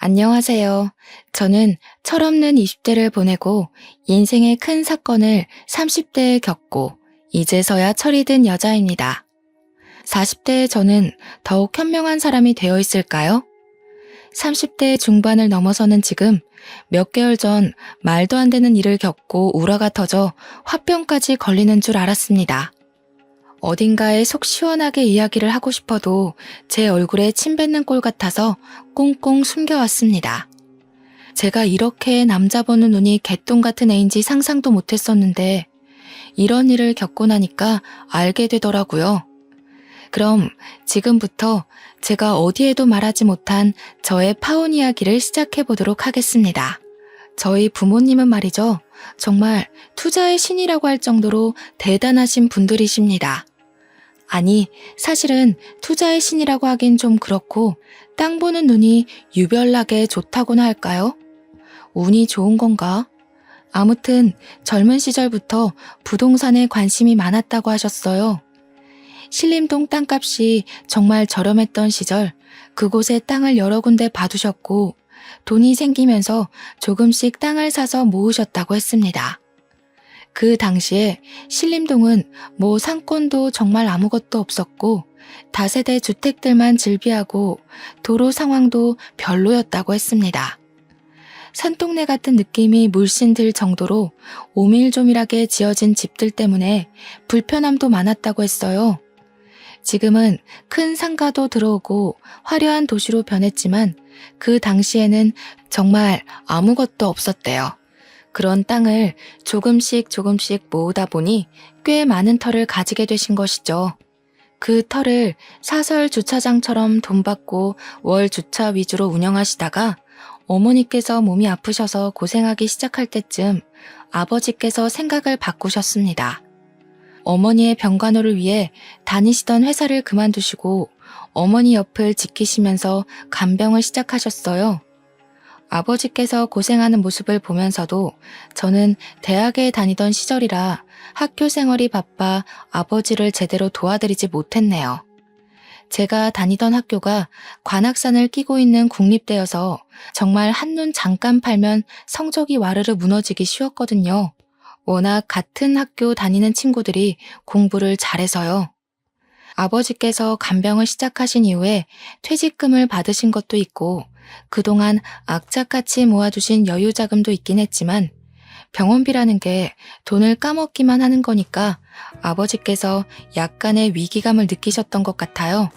안녕하세요. 저는 철없는 20대를 보내고 인생의 큰 사건을 30대에 겪고 이제서야 철이 든 여자입니다. 40대의 저는 더욱 현명한 사람이 되어 있을까요? 30대 중반을 넘어서는 지금 몇 개월 전 말도 안 되는 일을 겪고 우라가 터져 화병까지 걸리는 줄 알았습니다. 어딘가에 속 시원하게 이야기를 하고 싶어도 제 얼굴에 침 뱉는 꼴 같아서 꽁꽁 숨겨왔습니다. 제가 이렇게 남자 보는 눈이 개똥 같은 애인지 상상도 못했었는데 이런 일을 겪고 나니까 알게 되더라고요. 그럼 지금부터 제가 어디에도 말하지 못한 저의 파혼 이야기를 시작해 보도록 하겠습니다. 저희 부모님은 말이죠. 정말 투자의 신이라고 할 정도로 대단하신 분들이십니다. 아니, 사실은 투자의 신이라고 하긴 좀 그렇고 땅 보는 눈이 유별나게 좋다고나 할까요? 운이 좋은 건가? 아무튼 젊은 시절부터 부동산에 관심이 많았다고 하셨어요. 신림동 땅값이 정말 저렴했던 시절 그곳에 땅을 여러 군데 봐두셨고 돈이 생기면서 조금씩 땅을 사서 모으셨다고 했습니다. 그 당시에 신림동은 상권도 정말 아무것도 없었고 다세대 주택들만 즐비하고 도로 상황도 별로였다고 했습니다. 산동네 같은 느낌이 물씬 들 정도로 오밀조밀하게 지어진 집들 때문에 불편함도 많았다고 했어요. 지금은 큰 상가도 들어오고 화려한 도시로 변했지만 그 당시에는 정말 아무것도 없었대요. 그런 땅을 조금씩 모으다 보니 꽤 많은 터를 가지게 되신 것이죠. 그 터를 사설 주차장처럼 돈 받고 월 주차 위주로 운영하시다가 어머니께서 몸이 아프셔서 고생하기 시작할 때쯤 아버지께서 생각을 바꾸셨습니다. 어머니의 병간호를 위해 다니시던 회사를 그만두시고 어머니 옆을 지키시면서 간병을 시작하셨어요. 아버지께서 고생하는 모습을 보면서도 저는 대학에 다니던 시절이라 학교 생활이 바빠 아버지를 제대로 도와드리지 못했네요. 제가 다니던 학교가 관악산을 끼고 있는 국립대여서 정말 한눈 잠깐 팔면 성적이 와르르 무너지기 쉬웠거든요. 워낙 같은 학교 다니는 친구들이 공부를 잘해서요. 아버지께서 간병을 시작하신 이후에 퇴직금을 받으신 것도 있고 그동안 악착같이 모아두신 여유자금도 있긴 했지만 병원비라는 게 돈을 까먹기만 하는 거니까 아버지께서 약간의 위기감을 느끼셨던 것 같아요.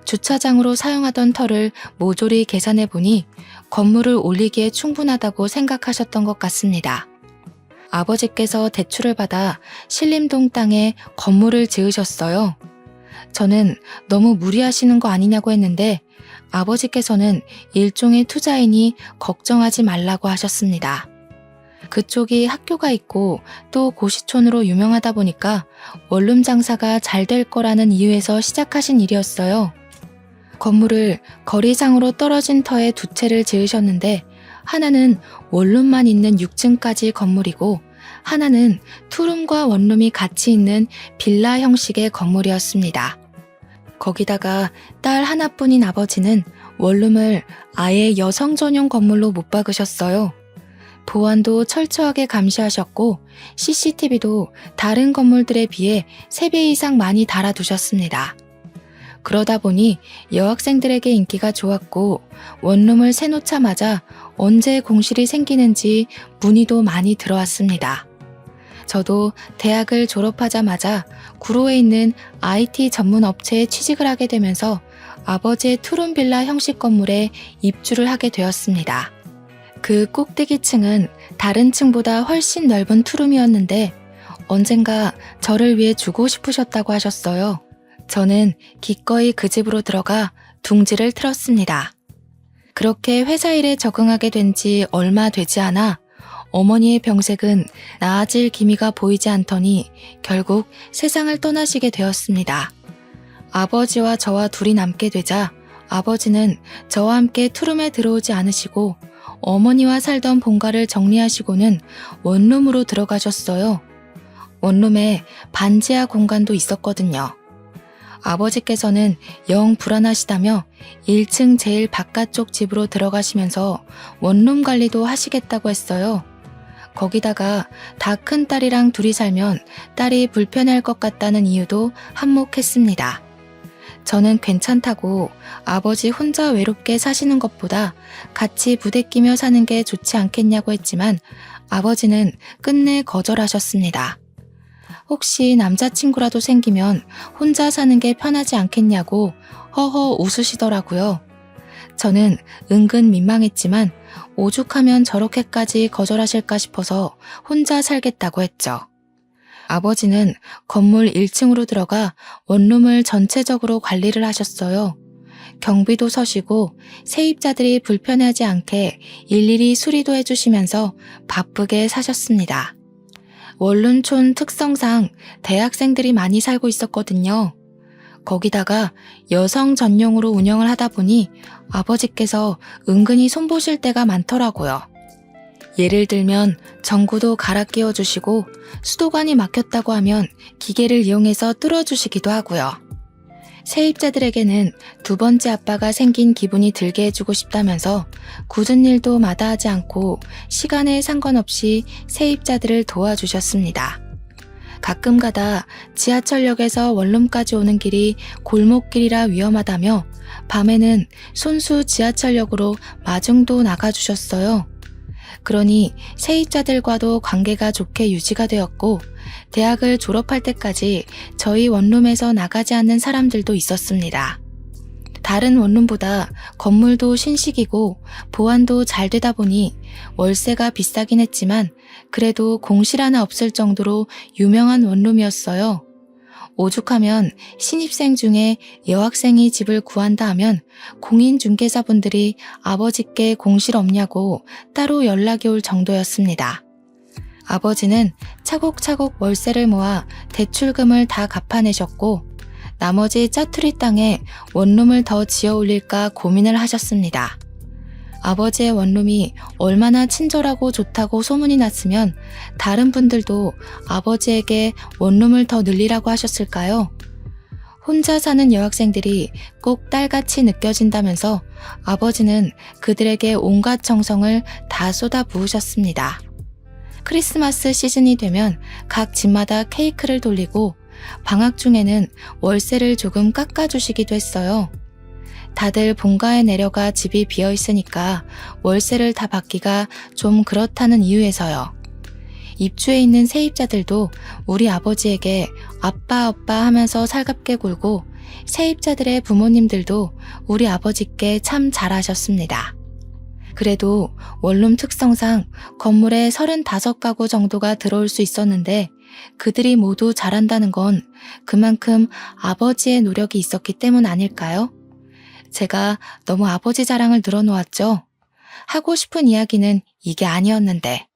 주차장으로 사용하던 터를 모조리 계산해 보니 건물을 올리기에 충분하다고 생각하셨던 것 같습니다. 아버지께서 대출을 받아 신림동 땅에 건물을 지으셨어요. 저는 너무 무리하시는 거 아니냐고 했는데 아버지께서는 일종의 투자이니 걱정하지 말라고 하셨습니다. 그쪽이 학교가 있고 또 고시촌으로 유명하다 보니까 원룸 장사가 잘 될 거라는 이유에서 시작하신 일이었어요. 건물을 거리상으로 떨어진 터에 두 채를 지으셨는데 하나는 원룸만 있는 6층까지 건물이고 하나는 투룸과 원룸이 같이 있는 빌라 형식의 건물이었습니다. 거기다가 딸 하나뿐인 아버지는 원룸을 아예 여성 전용 건물로 못 박으셨어요. 보안도 철저하게 감시하셨고 CCTV도 다른 건물들에 비해 3배 이상 많이 달아두셨습니다. 그러다 보니 여학생들에게 인기가 좋았고 원룸을 세놓자마자 언제 공실이 생기는지 문의도 많이 들어왔습니다. 저도 대학을 졸업하자마자 구로에 있는 IT 전문 업체에 취직을 하게 되면서 아버지의 투룸 빌라 형식 건물에 입주를 하게 되었습니다. 그 꼭대기층은 다른 층보다 훨씬 넓은 투룸이었는데 언젠가 저를 위해 주고 싶으셨다고 하셨어요. 저는 기꺼이 그 집으로 들어가 둥지를 틀었습니다. 그렇게 회사 일에 적응하게 된 지 얼마 되지 않아 어머니의 병색은 나아질 기미가 보이지 않더니 결국 세상을 떠나시게 되었습니다. 아버지와 저와 둘이 남게 되자 아버지는 저와 함께 투룸에 들어오지 않으시고 어머니와 살던 본가를 정리하시고는 원룸으로 들어가셨어요. 원룸에 반지하 공간도 있었거든요. 아버지께서는 영 불안하시다며 1층 제일 바깥쪽 집으로 들어가시면서 원룸 관리도 하시겠다고 했어요. 거기다가 다 큰 딸이랑 둘이 살면 딸이 불편할 것 같다는 이유도 한몫했습니다. 저는 괜찮다고 아버지 혼자 외롭게 사시는 것보다 같이 부대끼며 사는 게 좋지 않겠냐고 했지만 아버지는 끝내 거절하셨습니다. 혹시 남자친구라도 생기면 혼자 사는 게 편하지 않겠냐고 허허 웃으시더라고요. 저는 은근 민망했지만 오죽하면 저렇게까지 거절하실까 싶어서 혼자 살겠다고 했죠. 아버지는 건물 1층으로 들어가 원룸을 전체적으로 관리를 하셨어요. 경비도 서시고 세입자들이 불편하지 않게 일일이 수리도 해주시면서 바쁘게 사셨습니다. 원룸촌 특성상 대학생들이 많이 살고 있었거든요. 거기다가 여성 전용으로 운영을 하다 보니 아버지께서 은근히 손보실 때가 많더라고요. 예를 들면 전구도 갈아 끼워주시고 수도관이 막혔다고 하면 기계를 이용해서 뚫어주시기도 하고요. 세입자들에게는 두 번째 아빠가 생긴 기분이 들게 해주고 싶다면서 굳은 일도 마다하지 않고 시간에 상관없이 세입자들을 도와주셨습니다. 가끔가다 지하철역에서 원룸까지 오는 길이 골목길이라 위험하다며 밤에는 손수 지하철역으로 마중도 나가주셨어요. 그러니 세입자들과도 관계가 좋게 유지가 되었고 대학을 졸업할 때까지 저희 원룸에서 나가지 않는 사람들도 있었습니다. 다른 원룸보다 건물도 신식이고 보안도 잘 되다 보니 월세가 비싸긴 했지만 그래도 공실 하나 없을 정도로 유명한 원룸이었어요. 오죽하면 신입생 중에 여학생이 집을 구한다 하면 공인중개사분들이 아버지께 공실 없냐고 따로 연락이 올 정도였습니다. 아버지는 차곡차곡 월세를 모아 대출금을 다 갚아내셨고 나머지 짜투리 땅에 원룸을 더 지어 올릴까 고민을 하셨습니다. 아버지의 원룸이 얼마나 친절하고 좋다고 소문이 났으면 다른 분들도 아버지에게 원룸을 더 늘리라고 하셨을까요? 혼자 사는 여학생들이 꼭 딸같이 느껴진다면서 아버지는 그들에게 온갖 정성을 다 쏟아 부으셨습니다. 크리스마스 시즌이 되면 각 집마다 케이크를 돌리고 방학 중에는 월세를 조금 깎아주시기도 했어요. 다들 본가에 내려가 집이 비어있으니까 월세를 다 받기가 좀 그렇다는 이유에서요. 입주해 있는 세입자들도 우리 아버지에게 아빠 하면서 살갑게 굴고 세입자들의 부모님들도 우리 아버지께 참 잘하셨습니다. 그래도 원룸 특성상 건물에 35가구 정도가 들어올 수 있었는데 그들이 모두 잘한다는 건 그만큼 아버지의 노력이 있었기 때문 아닐까요? 제가 너무 아버지 자랑을 늘어놓았죠. 하고 싶은 이야기는 이게 아니었는데.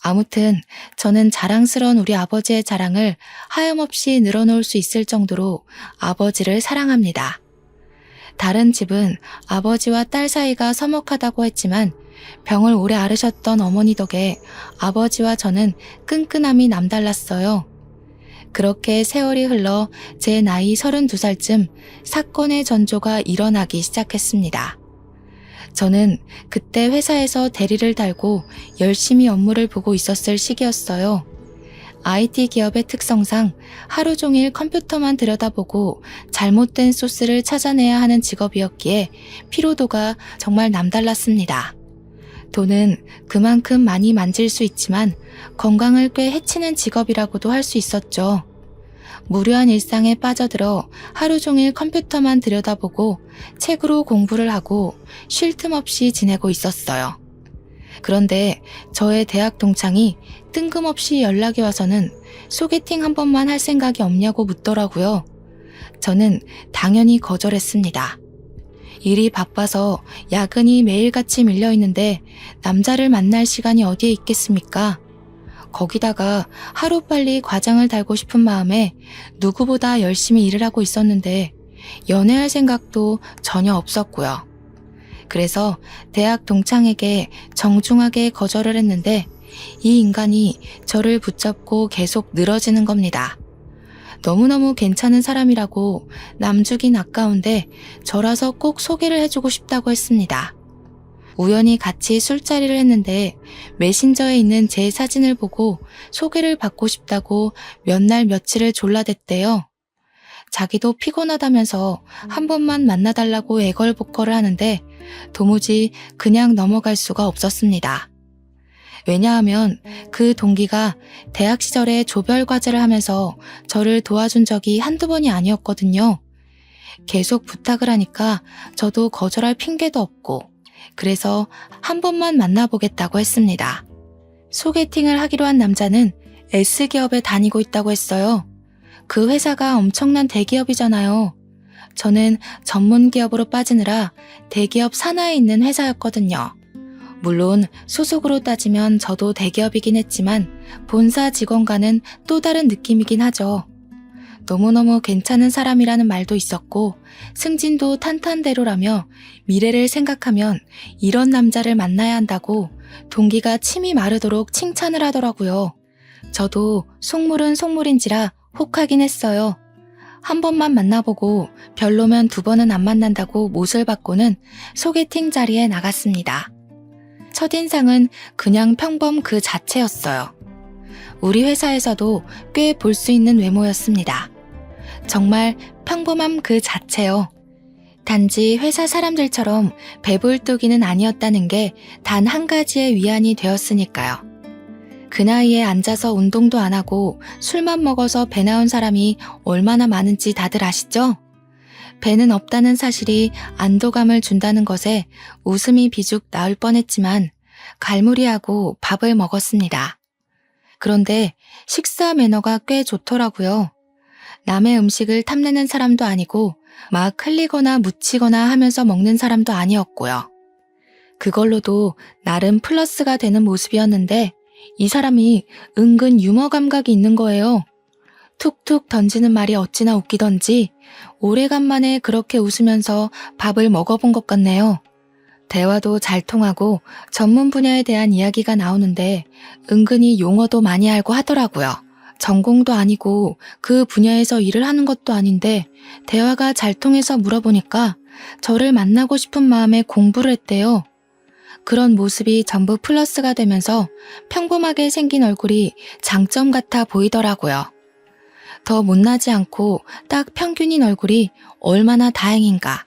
아무튼 저는 자랑스러운 우리 아버지의 자랑을 하염없이 늘어놓을 수 있을 정도로 아버지를 사랑합니다. 다른 집은 아버지와 딸 사이가 서먹하다고 했지만 병을 오래 앓으셨던 어머니 덕에 아버지와 저는 끈끈함이 남달랐어요. 그렇게 세월이 흘러 제 나이 32살쯤 사건의 전조가 일어나기 시작했습니다. 저는 그때 회사에서 대리를 달고 열심히 업무를 보고 있었을 시기였어요. IT 기업의 특성상 하루 종일 컴퓨터만 들여다보고 잘못된 소스를 찾아내야 하는 직업이었기에 피로도가 정말 남달랐습니다. 돈은 그만큼 많이 만질 수 있지만 건강을 꽤 해치는 직업이라고도 할 수 있었죠. 무료한 일상에 빠져들어 하루 종일 컴퓨터만 들여다보고 책으로 공부를 하고 쉴 틈 없이 지내고 있었어요. 그런데 저의 대학 동창이 뜬금없이 연락이 와서는 소개팅 한 번만 할 생각이 없냐고 묻더라고요. 저는 당연히 거절했습니다. 일이 바빠서 야근이 매일같이 밀려있는데 남자를 만날 시간이 어디에 있겠습니까? 거기다가 하루빨리 과장을 달고 싶은 마음에 누구보다 열심히 일을 하고 있었는데 연애할 생각도 전혀 없었고요. 그래서 대학 동창에게 정중하게 거절을 했는데 이 인간이 저를 붙잡고 계속 늘어지는 겁니다. 너무너무 괜찮은 사람이라고 남주긴 아까운데 저라서 꼭 소개를 해주고 싶다고 했습니다. 우연히 같이 술자리를 했는데 메신저에 있는 제 사진을 보고 소개를 받고 싶다고 몇 날 며칠을 졸라댔대요. 자기도 피곤하다면서 한 번만 만나달라고 애걸복걸을 하는데 도무지 그냥 넘어갈 수가 없었습니다. 왜냐하면 그 동기가 대학 시절에 조별 과제를 하면서 저를 도와준 적이 한두 번이 아니었거든요. 계속 부탁을 하니까 저도 거절할 핑계도 없고 그래서 한 번만 만나보겠다고 했습니다. 소개팅을 하기로 한 남자는 S기업에 다니고 있다고 했어요. 그 회사가 엄청난 대기업이잖아요. 저는 전문 기업으로 빠지느라 대기업 산하에 있는 회사였거든요. 물론 소속으로 따지면 저도 대기업이긴 했지만 본사 직원과는 또 다른 느낌이긴 하죠. 너무너무 괜찮은 사람이라는 말도 있었고 승진도 탄탄대로라며 미래를 생각하면 이런 남자를 만나야 한다고 동기가 침이 마르도록 칭찬을 하더라고요. 저도 속물은 속물인지라 혹하긴 했어요. 한 번만 만나보고 별로면 두 번은 안 만난다고 못을 받고는 소개팅 자리에 나갔습니다. 첫인상은 그냥 평범 그 자체였어요. 우리 회사에서도 꽤 볼 수 있는 외모였습니다. 정말 평범함 그 자체요. 단지 회사 사람들처럼 배불뚝이는 아니었다는 게 단 한 가지의 위안이 되었으니까요. 그 나이에 앉아서 운동도 안 하고 술만 먹어서 배 나온 사람이 얼마나 많은지 다들 아시죠? 배는 없다는 사실이 안도감을 준다는 것에 웃음이 비죽 나올 뻔했지만 갈무리하고 밥을 먹었습니다. 그런데 식사 매너가 꽤 좋더라고요. 남의 음식을 탐내는 사람도 아니고 막 흘리거나 묻히거나 하면서 먹는 사람도 아니었고요. 그걸로도 나름 플러스가 되는 모습이었는데 이 사람이 은근 유머 감각이 있는 거예요. 툭툭 던지는 말이 어찌나 웃기던지 오래간만에 그렇게 웃으면서 밥을 먹어본 것 같네요. 대화도 잘 통하고 전문 분야에 대한 이야기가 나오는데 은근히 용어도 많이 알고 하더라고요. 전공도 아니고 그 분야에서 일을 하는 것도 아닌데 대화가 잘 통해서 물어보니까 저를 만나고 싶은 마음에 공부를 했대요. 그런 모습이 전부 플러스가 되면서 평범하게 생긴 얼굴이 장점 같아 보이더라고요. 더 못나지 않고 딱 평균인 얼굴이 얼마나 다행인가.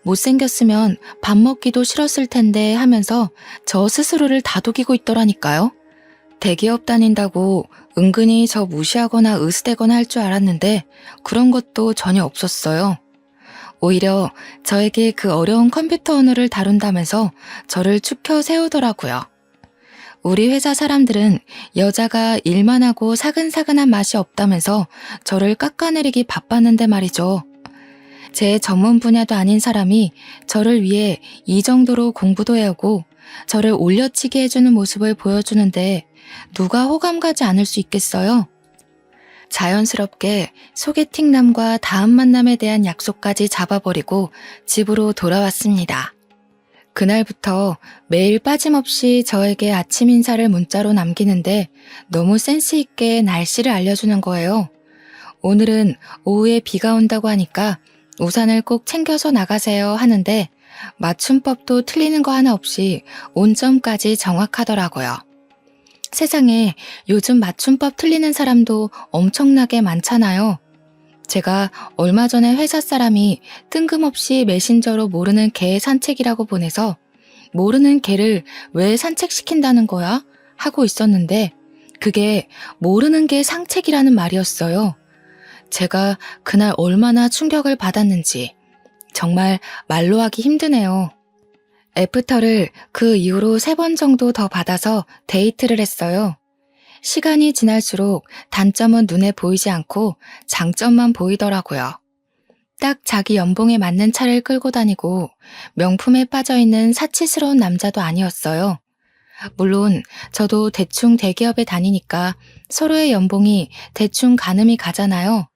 못생겼으면 밥 먹기도 싫었을 텐데 하면서 저 스스로를 다독이고 있더라니까요. 대기업 다닌다고 은근히 저 무시하거나 으스대거나 할 줄 알았는데 그런 것도 전혀 없었어요. 오히려 저에게 그 어려운 컴퓨터 언어를 다룬다면서 저를 축혀 세우더라고요. 우리 회사 사람들은 여자가 일만 하고 사근사근한 맛이 없다면서 저를 깎아내리기 바빴는데 말이죠. 제 전문 분야도 아닌 사람이 저를 위해 이 정도로 공부도 해오고 저를 올려치게 해주는 모습을 보여주는데 누가 호감 가지 않을 수 있겠어요? 자연스럽게 소개팅남과 다음 만남에 대한 약속까지 잡아버리고 집으로 돌아왔습니다. 그날부터 매일 빠짐없이 저에게 아침 인사를 문자로 남기는데 너무 센스 있게 날씨를 알려주는 거예요. 오늘은 오후에 비가 온다고 하니까 우산을 꼭 챙겨서 나가세요 하는데 맞춤법도 틀리는 거 하나 없이 온점까지 정확하더라고요. 세상에 요즘 맞춤법 틀리는 사람도 엄청나게 많잖아요. 제가 얼마 전에 회사 사람이 뜬금없이 메신저로 모르는 개 산책이라고 보내서 모르는 개를 왜 산책시킨다는 거야? 하고 있었는데 그게 모르는 개 산책이라는 말이었어요. 제가 그날 얼마나 충격을 받았는지 정말 말로 하기 힘드네요. 애프터를 그 이후로 3번 정도 더 받아서 데이트를 했어요. 시간이 지날수록 단점은 눈에 보이지 않고 장점만 보이더라고요. 딱 자기 연봉에 맞는 차를 끌고 다니고 명품에 빠져있는 사치스러운 남자도 아니었어요. 물론 저도 대충 대기업에 다니니까 서로의 연봉이 대충 가늠이 가잖아요.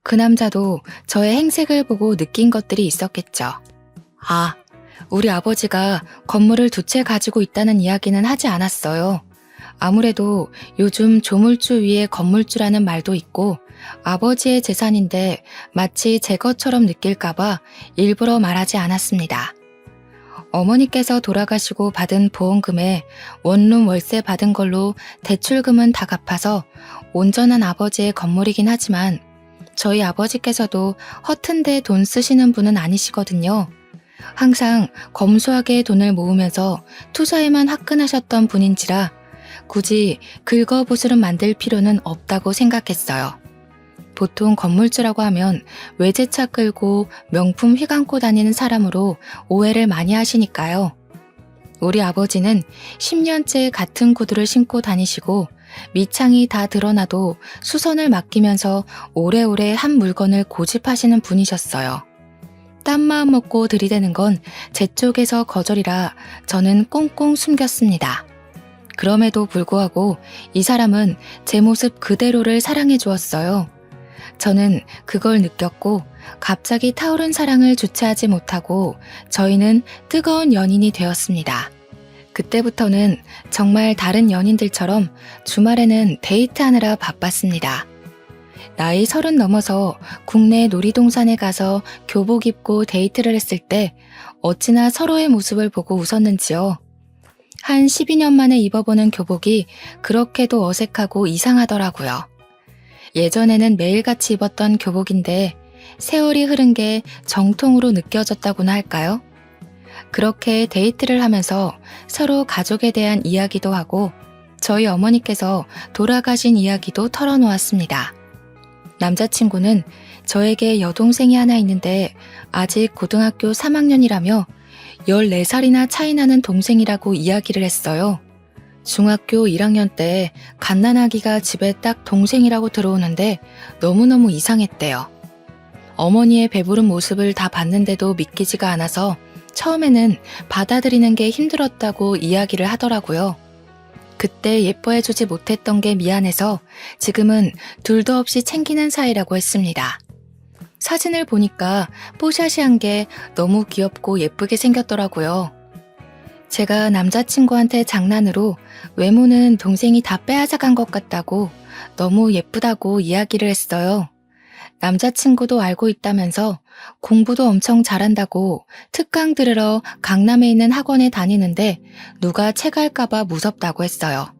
그 남자도 저의 행색을 보고 느낀 것들이 있었겠죠. 아, 우리 아버지가 건물을 2채 가지고 있다는 이야기는 하지 않았어요. 아무래도 요즘 조물주 위에 건물주라는 말도 있고 아버지의 재산인데 마치 제 것처럼 느낄까봐 일부러 말하지 않았습니다. 어머니께서 돌아가시고 받은 보험금에 원룸 월세 받은 걸로 대출금은 다 갚아서 온전한 아버지의 건물이긴 하지만 저희 아버지께서도 허튼데 돈 쓰시는 분은 아니시거든요. 항상 검소하게 돈을 모으면서 투자에만 화끈하셨던 분인지라 굳이 긁어부스름 만들 필요는 없다고 생각했어요. 보통 건물주라고 하면 외제차 끌고 명품 휘감고 다니는 사람으로 오해를 많이 하시니까요. 우리 아버지는 10년째 같은 구두를 신고 다니시고 밑창이 다 드러나도 수선을 맡기면서 오래오래 한 물건을 고집하시는 분이셨어요. 딴 마음 먹고 들이대는 건 제 쪽에서 거절이라 저는 꽁꽁 숨겼습니다. 그럼에도 불구하고 이 사람은 제 모습 그대로를 사랑해 주었어요. 저는 그걸 느꼈고 갑자기 타오른 사랑을 주체하지 못하고 저희는 뜨거운 연인이 되었습니다. 그때부터는 정말 다른 연인들처럼 주말에는 데이트하느라 바빴습니다. 나이 30 넘어서 국내 놀이동산에 가서 교복 입고 데이트를 했을 때 어찌나 서로의 모습을 보고 웃었는지요. 한 12년 만에 입어보는 교복이 그렇게도 어색하고 이상하더라고요. 예전에는 매일같이 입었던 교복인데 세월이 흐른 게 정통으로 느껴졌다고나 할까요? 그렇게 데이트를 하면서 서로 가족에 대한 이야기도 하고 저희 어머니께서 돌아가신 이야기도 털어놓았습니다. 남자친구는 저에게 여동생이 하나 있는데 아직 고등학교 3학년이라며 14살이나 차이 나는 동생이라고 이야기를 했어요. 중학교 1학년 때 갓난아기가 집에 딱 동생이라고 들어오는데 너무너무 이상했대요. 어머니의 배부른 모습을 다 봤는데도 믿기지가 않아서 처음에는 받아들이는 게 힘들었다고 이야기를 하더라고요. 그때 예뻐해주지 못했던 게 미안해서 지금은 둘도 없이 챙기는 사이라고 했습니다. 사진을 보니까 뽀샤시한 게 너무 귀엽고 예쁘게 생겼더라고요. 제가 남자친구한테 장난으로 외모는 동생이 다 빼앗아간 것 같다고 너무 예쁘다고 이야기를 했어요. 남자친구도 알고 있다면서 공부도 엄청 잘한다고 특강 들으러 강남에 있는 학원에 다니는데 누가 체갈까봐 무섭다고 했어요.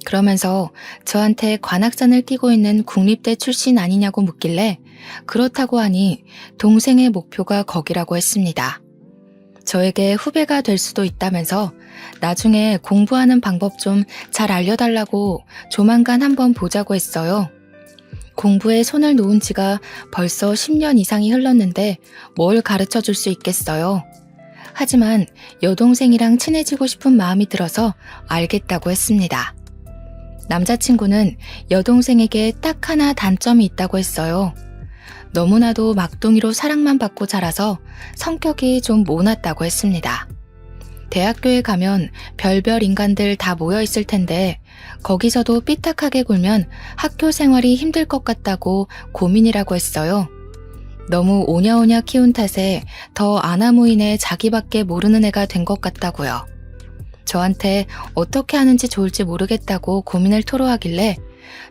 그러면서 저한테 관악산을 끼고 있는 국립대 출신 아니냐고 묻길래 그렇다고 하니 동생의 목표가 거기라고 했습니다. 저에게 후배가 될 수도 있다면서 나중에 공부하는 방법 좀 잘 알려달라고 조만간 한번 보자고 했어요. 공부에 손을 놓은 지가 벌써 10년 이상이 흘렀는데 뭘 가르쳐 줄 수 있겠어요. 하지만 여동생이랑 친해지고 싶은 마음이 들어서 알겠다고 했습니다. 남자친구는 여동생에게 딱 하나 단점이 있다고 했어요. 너무나도 막둥이로 사랑만 받고 자라서 성격이 좀 모났다고 했습니다. 대학교에 가면 별별 인간들 다 모여 있을 텐데 거기서도 삐딱하게 굴면 학교 생활이 힘들 것 같다고 고민이라고 했어요. 너무 오냐오냐 키운 탓에 더 아나무인의 자기밖에 모르는 애가 된 것 같다고요. 저한테 어떻게 하는지 좋을지 모르겠다고 고민을 토로하길래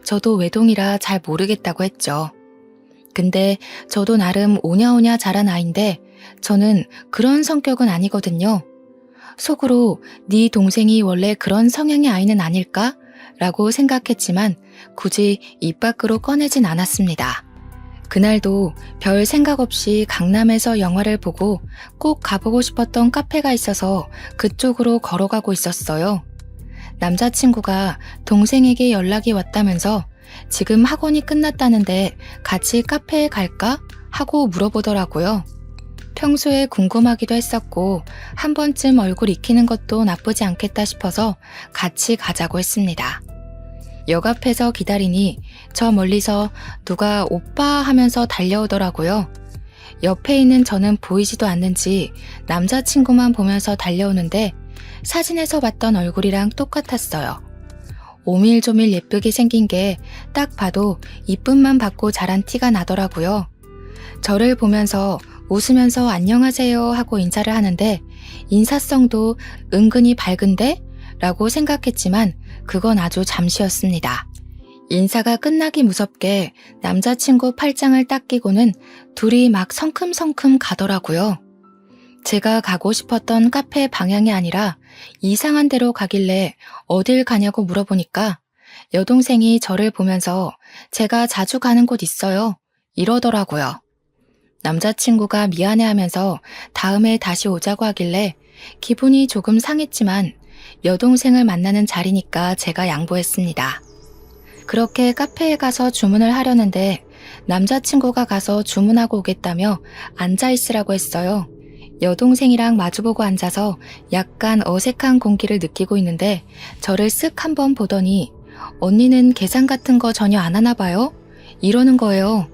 저도 외동이라 잘 모르겠다고 했죠. 근데 저도 나름 오냐오냐 자란 아이인데 저는 그런 성격은 아니거든요. 속으로 네 동생이 원래 그런 성향의 아이는 아닐까? 라고 생각했지만 굳이 입 밖으로 꺼내진 않았습니다. 그날도 별 생각 없이 강남에서 영화를 보고 꼭 가보고 싶었던 카페가 있어서 그쪽으로 걸어가고 있었어요. 남자친구가 동생에게 연락이 왔다면서 지금 학원이 끝났다는데 같이 카페에 갈까? 하고 물어보더라고요. 평소에 궁금하기도 했었고 한 번쯤 얼굴 익히는 것도 나쁘지 않겠다 싶어서 같이 가자고 했습니다. 역 앞에서 기다리니 저 멀리서 누가 오빠 하면서 달려오더라고요. 옆에 있는 저는 보이지도 않는지 남자친구만 보면서 달려오는데 사진에서 봤던 얼굴이랑 똑같았어요. 오밀조밀 예쁘게 생긴 게 딱 봐도 이쁨만 받고 자란 티가 나더라고요. 저를 보면서 웃으면서 안녕하세요 하고 인사를 하는데 인사성도 은근히 밝은데? 라고 생각했지만 그건 아주 잠시였습니다. 인사가 끝나기 무섭게 남자친구 팔짱을 딱 끼고는 둘이 막 성큼성큼 가더라고요. 제가 가고 싶었던 카페 방향이 아니라 이상한 데로 가길래 어딜 가냐고 물어보니까 여동생이 저를 보면서 제가 자주 가는 곳 있어요. 이러더라고요. 남자친구가 미안해하면서 다음에 다시 오자고 하길래 기분이 조금 상했지만 여동생을 만나는 자리니까 제가 양보했습니다. 그렇게 카페에 가서 주문을 하려는데 남자친구가 가서 주문하고 오겠다며 앉아있으라고 했어요. 여동생이랑 마주보고 앉아서 약간 어색한 공기를 느끼고 있는데 저를 쓱 한번 보더니 언니는 계산 같은 거 전혀 안 하나 봐요? 이러는 거예요.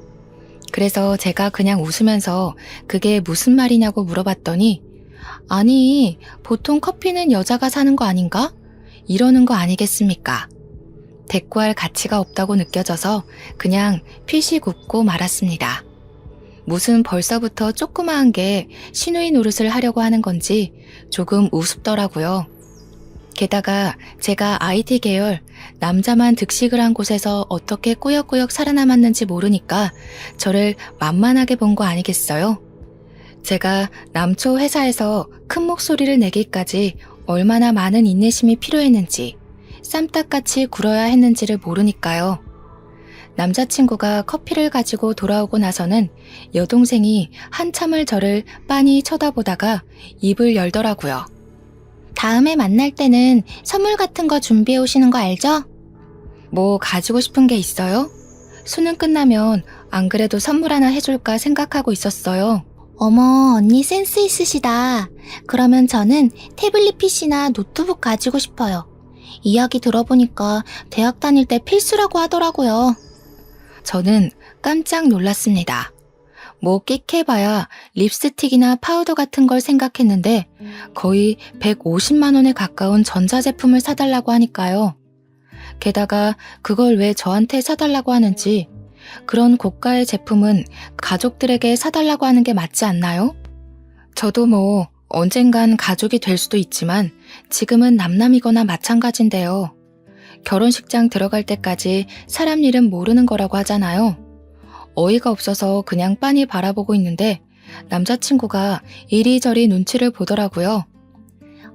그래서 제가 그냥 웃으면서 그게 무슨 말이냐고 물어봤더니 아니, 보통 커피는 여자가 사는 거 아닌가? 이러는 거 아니겠습니까? 대꾸할 가치가 없다고 느껴져서 그냥 피식 웃고 말았습니다. 무슨 벌써부터 조그마한 게 시누이 노릇을 하려고 하는 건지 조금 우습더라고요. 게다가 제가 IT 계열 남자만 득식을 한 곳에서 어떻게 꾸역꾸역 살아남았는지 모르니까 저를 만만하게 본 거 아니겠어요? 제가 남초 회사에서 큰 목소리를 내기까지 얼마나 많은 인내심이 필요했는지 쌈딱같이 굴어야 했는지를 모르니까요. 남자친구가 커피를 가지고 돌아오고 나서는 여동생이 한참을 저를 빤히 쳐다보다가 입을 열더라고요. 다음에 만날 때는 선물 같은 거 준비해 오시는 거 알죠? 뭐 가지고 싶은 게 있어요? 수능 끝나면 안 그래도 선물 하나 해줄까 생각하고 있었어요. 어머, 언니 센스 있으시다. 그러면 저는 태블릿 PC나 노트북 가지고 싶어요. 이야기 들어보니까 대학 다닐 때 필수라고 하더라고요. 저는 깜짝 놀랐습니다. 뭐 끽해봐야 립스틱이나 파우더 같은 걸 생각했는데 거의 150만 원에 가까운 전자제품을 사달라고 하니까요. 게다가 그걸 왜 저한테 사달라고 하는지 그런 고가의 제품은 가족들에게 사달라고 하는 게 맞지 않나요? 저도 뭐 언젠간 가족이 될 수도 있지만 지금은 남남이거나 마찬가지인데요. 결혼식장 들어갈 때까지 사람 일은 모르는 거라고 하잖아요. 어이가 없어서 그냥 빤히 바라보고 있는데 남자친구가 이리저리 눈치를 보더라고요.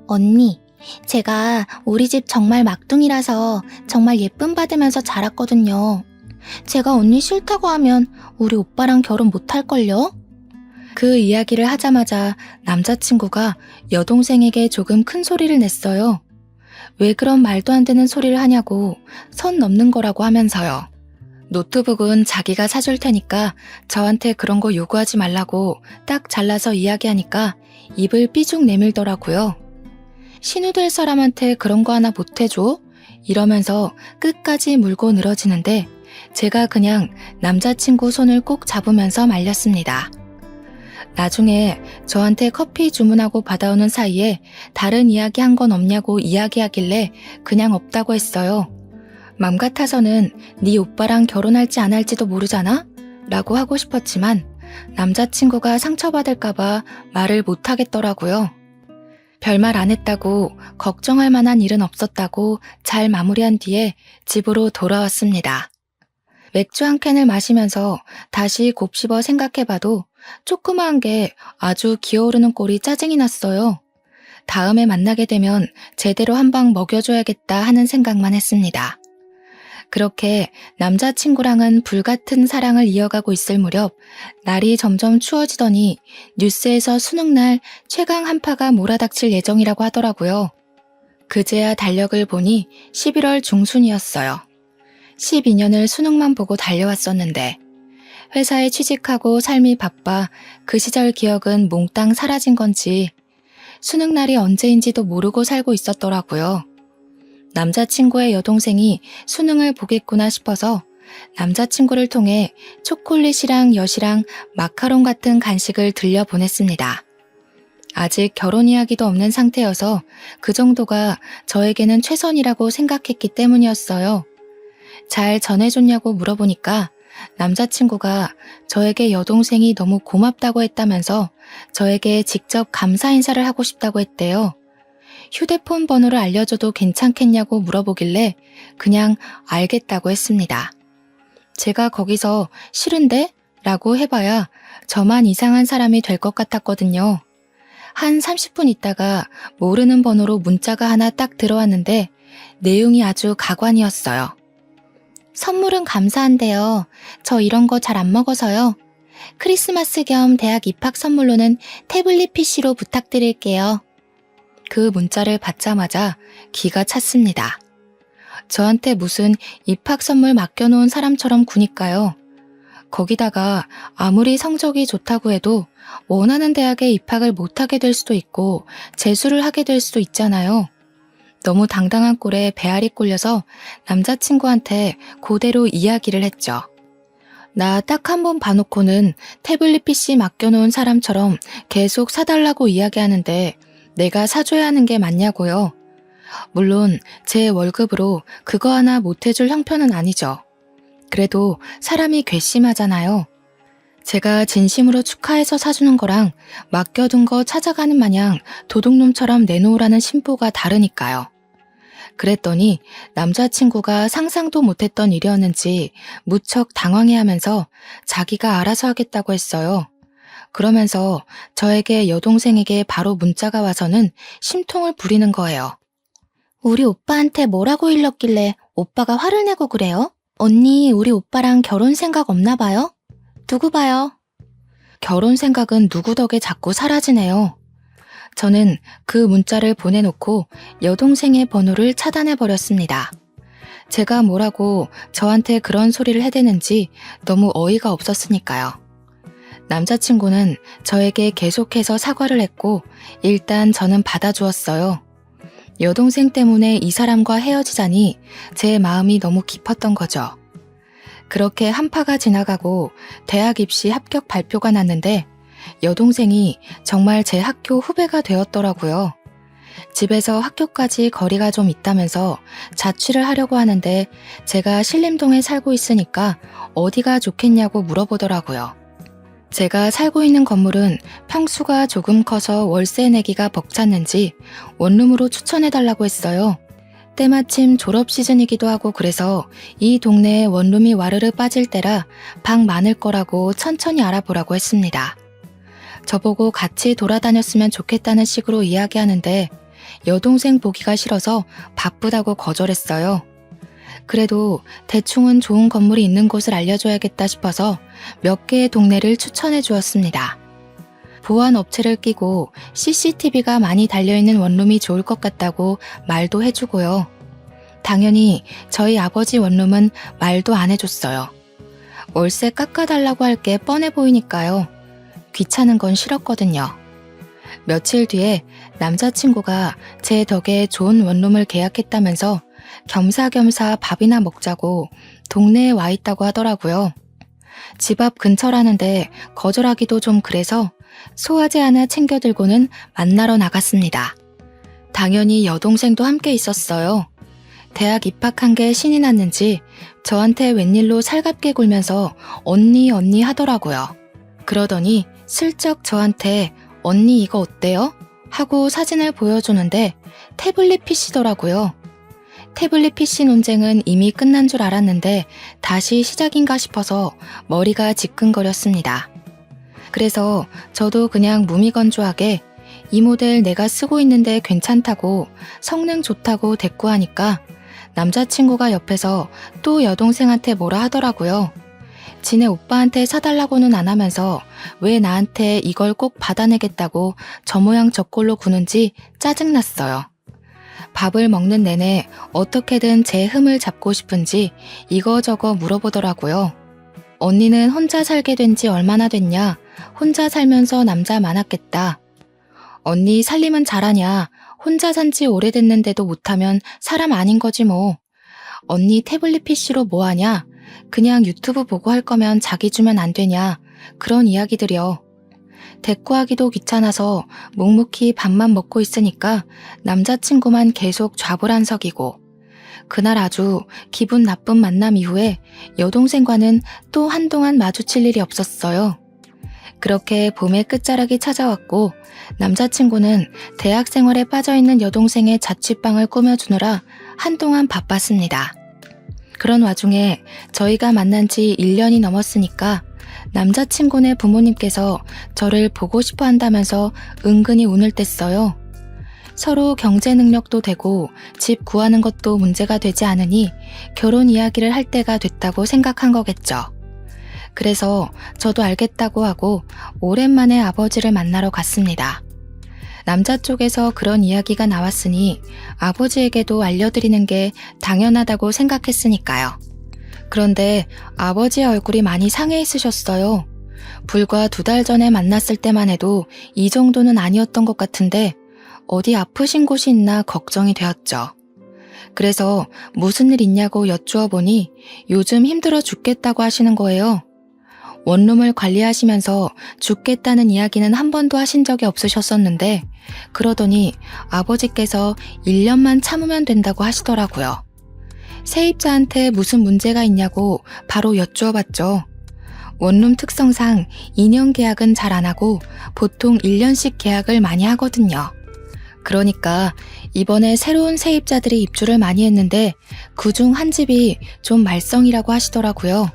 언니, 제가 우리 집 정말 막둥이라서 정말 예쁨 받으면서 자랐거든요. 제가 언니 싫다고 하면 우리 오빠랑 결혼 못할걸요? 그 이야기를 하자마자 남자친구가 여동생에게 조금 큰 소리를 냈어요. 왜 그런 말도 안 되는 소리를 하냐고 선 넘는 거라고 하면서요. 노트북은 자기가 사줄 테니까 저한테 그런 거 요구하지 말라고 딱 잘라서 이야기하니까 입을 삐죽 내밀더라고요. 신우될 사람한테 그런 거 하나 못 해줘? 이러면서 끝까지 물고 늘어지는데 제가 그냥 남자친구 손을 꼭 잡으면서 말렸습니다. 나중에 저한테 커피 주문하고 받아오는 사이에 다른 이야기 한 건 없냐고 이야기하길래 그냥 없다고 했어요. 맘 같아서는 네 오빠랑 결혼할지 안 할지도 모르잖아? 라고 하고 싶었지만 남자친구가 상처받을까봐 말을 못하겠더라고요. 별말 안 했다고 걱정할 만한 일은 없었다고 잘 마무리한 뒤에 집으로 돌아왔습니다. 맥주 한 캔을 마시면서 다시 곱씹어 생각해봐도 조그마한 게 아주 기어오르는 꼴이 짜증이 났어요. 다음에 만나게 되면 제대로 한 방 먹여줘야겠다 하는 생각만 했습니다. 그렇게 남자친구랑은 불같은 사랑을 이어가고 있을 무렵 날이 점점 추워지더니 뉴스에서 수능날 최강 한파가 몰아닥칠 예정이라고 하더라고요. 그제야 달력을 보니 11월 중순이었어요. 12년을 수능만 보고 달려왔었는데 회사에 취직하고 삶이 바빠 그 시절 기억은 몽땅 사라진 건지 수능날이 언제인지도 모르고 살고 있었더라고요. 남자친구의 여동생이 수능을 보겠구나 싶어서 남자친구를 통해 초콜릿이랑 엿이랑 마카롱 같은 간식을 들려보냈습니다. 아직 결혼 이야기도 없는 상태여서 그 정도가 저에게는 최선이라고 생각했기 때문이었어요. 잘 전해줬냐고 물어보니까 남자친구가 저에게 여동생이 너무 고맙다고 했다면서 저에게 직접 감사 인사를 하고 싶다고 했대요. 휴대폰 번호를 알려줘도 괜찮겠냐고 물어보길래 그냥 알겠다고 했습니다. 제가 거기서 싫은데? 라고 해봐야 저만 이상한 사람이 될 것 같았거든요. 한 30분 있다가 모르는 번호로 문자가 하나 딱 들어왔는데 내용이 아주 가관이었어요. 선물은 감사한데요. 저 이런 거 잘 안 먹어서요. 크리스마스 겸 대학 입학 선물로는 태블릿 PC로 부탁드릴게요. 그 문자를 받자마자 기가 찼습니다. 저한테 무슨 입학 선물 맡겨놓은 사람처럼 구니까요. 거기다가 아무리 성적이 좋다고 해도 원하는 대학에 입학을 못하게 될 수도 있고 재수를 하게 될 수도 있잖아요. 너무 당당한 꼴에 배알이 꼴려서 남자친구한테 그대로 이야기를 했죠. 나 딱 한 번 봐놓고는 태블릿 PC 맡겨놓은 사람처럼 계속 사달라고 이야기하는데 내가 사줘야 하는 게 맞냐고요. 물론 제 월급으로 그거 하나 못해줄 형편은 아니죠. 그래도 사람이 괘씸하잖아요. 제가 진심으로 축하해서 사주는 거랑 맡겨둔 거 찾아가는 마냥 도둑놈처럼 내놓으라는 심보가 다르니까요. 그랬더니 남자친구가 상상도 못했던 일이었는지 무척 당황해하면서 자기가 알아서 하겠다고 했어요. 그러면서 저에게 여동생에게 바로 문자가 와서는 심통을 부리는 거예요. 우리 오빠한테 뭐라고 일렀길래 오빠가 화를 내고 그래요? 언니, 우리 오빠랑 결혼 생각 없나 봐요? 두고 봐요. 결혼 생각은 누구 덕에 자꾸 사라지네요. 저는 그 문자를 보내놓고 여동생의 번호를 차단해버렸습니다. 제가 뭐라고 저한테 그런 소리를 해대는지 너무 어이가 없었으니까요. 남자친구는 저에게 계속해서 사과를 했고 일단 저는 받아주었어요. 여동생 때문에 이 사람과 헤어지자니 제 마음이 너무 깊었던 거죠. 그렇게 한파가 지나가고 대학 입시 합격 발표가 났는데 여동생이 정말 제 학교 후배가 되었더라고요. 집에서 학교까지 거리가 좀 있다면서 자취를 하려고 하는데 제가 신림동에 살고 있으니까 어디가 좋겠냐고 물어보더라고요. 제가 살고 있는 건물은 평수가 조금 커서 월세 내기가 벅찼는지 원룸으로 추천해달라고 했어요. 때마침 졸업 시즌이기도 하고 그래서 이 동네에 원룸이 와르르 빠질 때라 방 많을 거라고 천천히 알아보라고 했습니다. 저보고 같이 돌아다녔으면 좋겠다는 식으로 이야기하는데 여동생 보기가 싫어서 바쁘다고 거절했어요. 그래도 대충은 좋은 건물이 있는 곳을 알려줘야겠다 싶어서 몇 개의 동네를 추천해 주었습니다. 보안 업체를 끼고 CCTV가 많이 달려있는 원룸이 좋을 것 같다고 말도 해주고요. 당연히 저희 아버지 원룸은 말도 안 해줬어요. 월세 깎아달라고 할 게 뻔해 보이니까요. 귀찮은 건 싫었거든요. 며칠 뒤에 남자친구가 제 덕에 좋은 원룸을 계약했다면서 겸사겸사 밥이나 먹자고 동네에 와 있다고 하더라고요. 집 앞 근처라는데 거절하기도 좀 그래서 소화제 하나 챙겨 들고는 만나러 나갔습니다. 당연히 여동생도 함께 있었어요. 대학 입학한 게 신이 났는지 저한테 웬일로 살갑게 굴면서 언니 하더라고요. 그러더니 슬쩍 저한테 언니 이거 어때요? 하고 사진을 보여주는데 태블릿 PC더라고요. 태블릿 PC 논쟁은 이미 끝난 줄 알았는데 다시 시작인가 싶어서 머리가 지끈거렸습니다. 그래서 저도 그냥 무미건조하게 이 모델 내가 쓰고 있는데 괜찮다고 성능 좋다고 대꾸하니까 남자친구가 옆에서 또 여동생한테 뭐라 하더라고요. 지네 오빠한테 사달라고는 안 하면서 왜 나한테 이걸 꼭 받아내겠다고 저 모양 저 꼴로 구는지 짜증났어요. 밥을 먹는 내내 어떻게든 제 흠을 잡고 싶은지 이거저거 물어보더라고요. 언니는 혼자 살게 된 지 얼마나 됐냐? 혼자 살면서 남자 많았겠다. 언니 살림은 잘하냐? 혼자 산 지 오래됐는데도 못하면 사람 아닌 거지 뭐. 언니 태블릿 PC로 뭐 하냐? 그냥 유튜브 보고 할 거면 자기 주면 안 되냐? 그런 이야기들이요. 대꾸하기도 귀찮아서 묵묵히 밥만 먹고 있으니까 남자친구만 계속 좌불안석이고 그날 아주 기분 나쁜 만남 이후에 여동생과는 또 한동안 마주칠 일이 없었어요. 그렇게 봄의 끝자락이 찾아왔고 남자친구는 대학 생활에 빠져있는 여동생의 자취방을 꾸며주느라 한동안 바빴습니다. 그런 와중에 저희가 만난 지 1년이 넘었으니까 남자친구네 부모님께서 저를 보고 싶어 한다면서 은근히 운을 뗐어요. 서로 경제 능력도 되고 집 구하는 것도 문제가 되지 않으니 결혼 이야기를 할 때가 됐다고 생각한 거겠죠. 그래서 저도 알겠다고 하고 오랜만에 아버지를 만나러 갔습니다. 남자 쪽에서 그런 이야기가 나왔으니 아버지에게도 알려드리는 게 당연하다고 생각했으니까요. 그런데 아버지의 얼굴이 많이 상해 있으셨어요. 불과 2달 전에 만났을 때만 해도 이 정도는 아니었던 것 같은데 어디 아프신 곳이 있나 걱정이 되었죠. 그래서 무슨 일 있냐고 여쭈어 보니 요즘 힘들어 죽겠다고 하시는 거예요. 원룸을 관리하시면서 죽겠다는 이야기는 한 번도 하신 적이 없으셨었는데 그러더니 아버지께서 1년만 참으면 된다고 하시더라고요. 세입자한테 무슨 문제가 있냐고 바로 여쭈어 봤죠. 원룸 특성상 2년 계약은 잘 안 하고 보통 1년씩 계약을 많이 하거든요. 그러니까 이번에 새로운 세입자들이 입주를 많이 했는데 그중 한 집이 좀 말썽이라고 하시더라고요.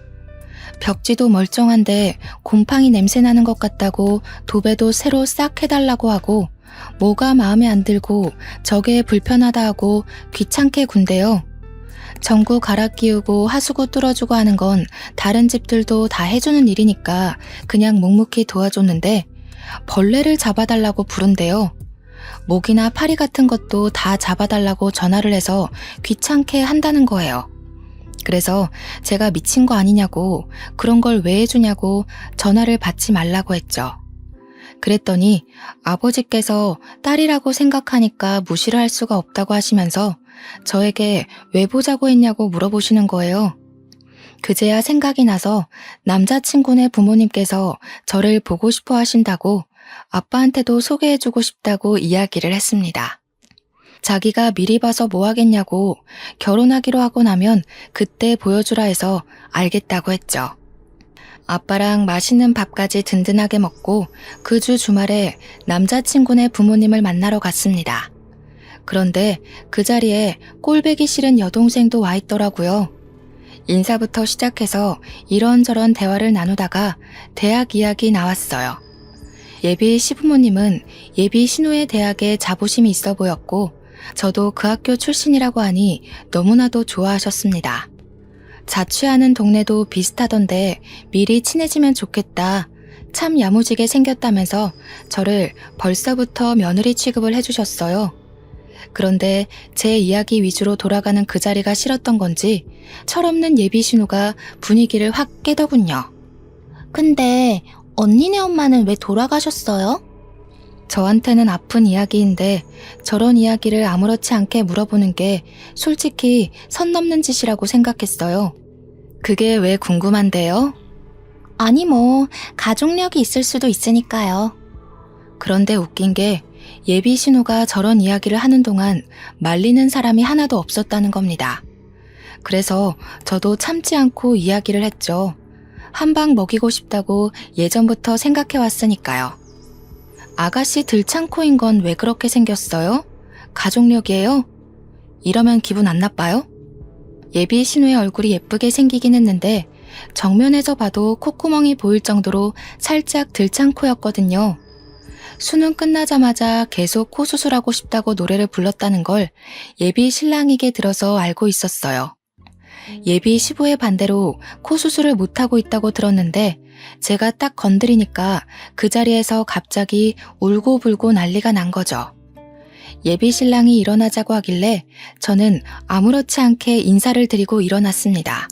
벽지도 멀쩡한데 곰팡이 냄새 나는 것 같다고 도배도 새로 싹 해달라고 하고 뭐가 마음에 안 들고 저게 불편하다 하고 귀찮게 군대요. 전구 갈아 끼우고 하수구 뚫어주고 하는 건 다른 집들도 다 해주는 일이니까 그냥 묵묵히 도와줬는데 벌레를 잡아달라고 부른대요. 모기나 파리 같은 것도 다 잡아달라고 전화를 해서 귀찮게 한다는 거예요. 그래서 제가 미친 거 아니냐고 그런 걸 왜 해주냐고 전화를 받지 말라고 했죠. 그랬더니 아버지께서 딸이라고 생각하니까 무시를 할 수가 없다고 하시면서 저에게 왜 보자고 했냐고 물어보시는 거예요. 그제야 생각이 나서 남자친구네 부모님께서 저를 보고 싶어 하신다고 아빠한테도 소개해주고 싶다고 이야기를 했습니다. 자기가 미리 봐서 뭐 하겠냐고 결혼하기로 하고 나면 그때 보여주라 해서 알겠다고 했죠. 아빠랑 맛있는 밥까지 든든하게 먹고 그 주 주말에 남자친구네 부모님을 만나러 갔습니다. 그런데 그 자리에 꼴보기 싫은 여동생도 와 있더라고요. 인사부터 시작해서 이런저런 대화를 나누다가 대학 이야기 나왔어요. 예비 시부모님은 예비 신우의 대학에 자부심이 있어 보였고 저도 그 학교 출신이라고 하니 너무나도 좋아하셨습니다. 자취하는 동네도 비슷하던데 미리 친해지면 좋겠다. 참 야무지게 생겼다면서 저를 벌써부터 며느리 취급을 해주셨어요. 그런데 제 이야기 위주로 돌아가는 그 자리가 싫었던 건지 철없는 예비 신우가 분위기를 확 깨더군요. 근데 언니네 엄마는 왜 돌아가셨어요? 저한테는 아픈 이야기인데 저런 이야기를 아무렇지 않게 물어보는 게 솔직히 선 넘는 짓이라고 생각했어요. 그게 왜 궁금한데요? 아니 가족력이 있을 수도 있으니까요. 그런데 웃긴 게 예비 신우가 저런 이야기를 하는 동안 말리는 사람이 하나도 없었다는 겁니다. 그래서 저도 참지 않고 이야기를 했죠. 한 방 먹이고 싶다고 예전부터 생각해왔으니까요. 아가씨 들창코인 건 왜 그렇게 생겼어요? 가족력이에요? 이러면 기분 안 나빠요? 예비 신우의 얼굴이 예쁘게 생기긴 했는데 정면에서 봐도 콧구멍이 보일 정도로 살짝 들창코였거든요. 수능 끝나자마자 계속 코 수술하고 싶다고 노래를 불렀다는 걸 예비 신랑에게 들어서 알고 있었어요. 예비 시부의 반대로 코 수술을 못하고 있다고 들었는데 제가 딱 건드리니까 그 자리에서 갑자기 울고불고 난리가 난 거죠. 예비 신랑이 일어나자고 하길래 저는 아무렇지 않게 인사를 드리고 일어났습니다.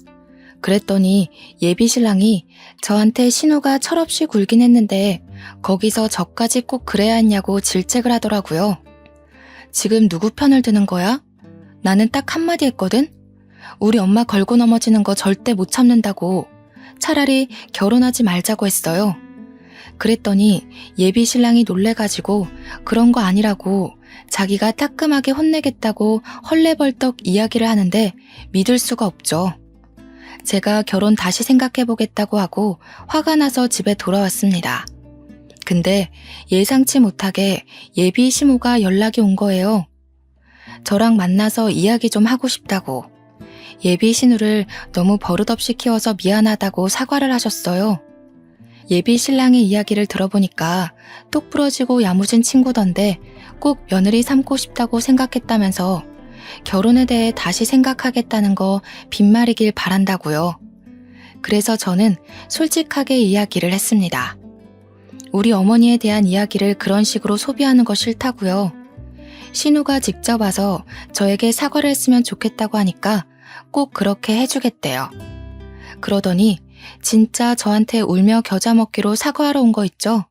그랬더니 예비 신랑이 저한테 신우가 철없이 굴긴 했는데 거기서 저까지 꼭 그래야 했냐고 질책을 하더라고요. 지금 누구 편을 드는 거야? 나는 딱 한마디 했거든? 우리 엄마 걸고 넘어지는 거 절대 못 참는다고. 차라리 결혼하지 말자고 했어요. 그랬더니 예비 신랑이 놀래가지고 그런 거 아니라고 자기가 따끔하게 혼내겠다고 헐레벌떡 이야기를 하는데 믿을 수가 없죠. 제가 결혼 다시 생각해보겠다고 하고 화가 나서 집에 돌아왔습니다. 근데 예상치 못하게 예비 시모가 연락이 온 거예요. 저랑 만나서 이야기 좀 하고 싶다고. 예비 신우를 너무 버릇없이 키워서 미안하다고 사과를 하셨어요. 예비 신랑의 이야기를 들어보니까 똑 부러지고 야무진 친구던데 꼭 며느리 삼고 싶다고 생각했다면서 결혼에 대해 다시 생각하겠다는 거 빈말이길 바란다고요. 그래서 저는 솔직하게 이야기를 했습니다. 우리 어머니에 대한 이야기를 그런 식으로 소비하는 거 싫다고요. 신우가 직접 와서 저에게 사과를 했으면 좋겠다고 하니까 꼭 그렇게 해주겠대요. 그러더니 진짜 저한테 울며 겨자 먹기로 사과하러 온 거 있죠?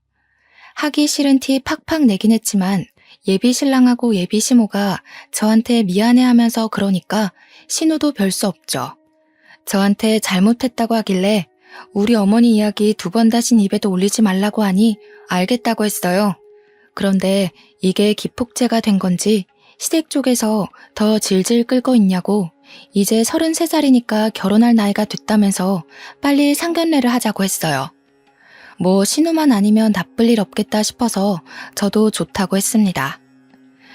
하기 싫은 티 팍팍 내긴 했지만 예비 신랑하고 예비 시모가 저한테 미안해하면서 그러니까 신우도 별 수 없죠. 저한테 잘못했다고 하길래 우리 어머니 이야기 2번 다신 입에도 올리지 말라고 하니 알겠다고 했어요. 그런데 이게 기폭제가 된 건지 시댁 쪽에서 더 질질 끌고 있냐고 이제 33살이니까 결혼할 나이가 됐다면서 빨리 상견례를 하자고 했어요. 뭐 신우만 아니면 나쁠 일 없겠다 싶어서 저도 좋다고 했습니다.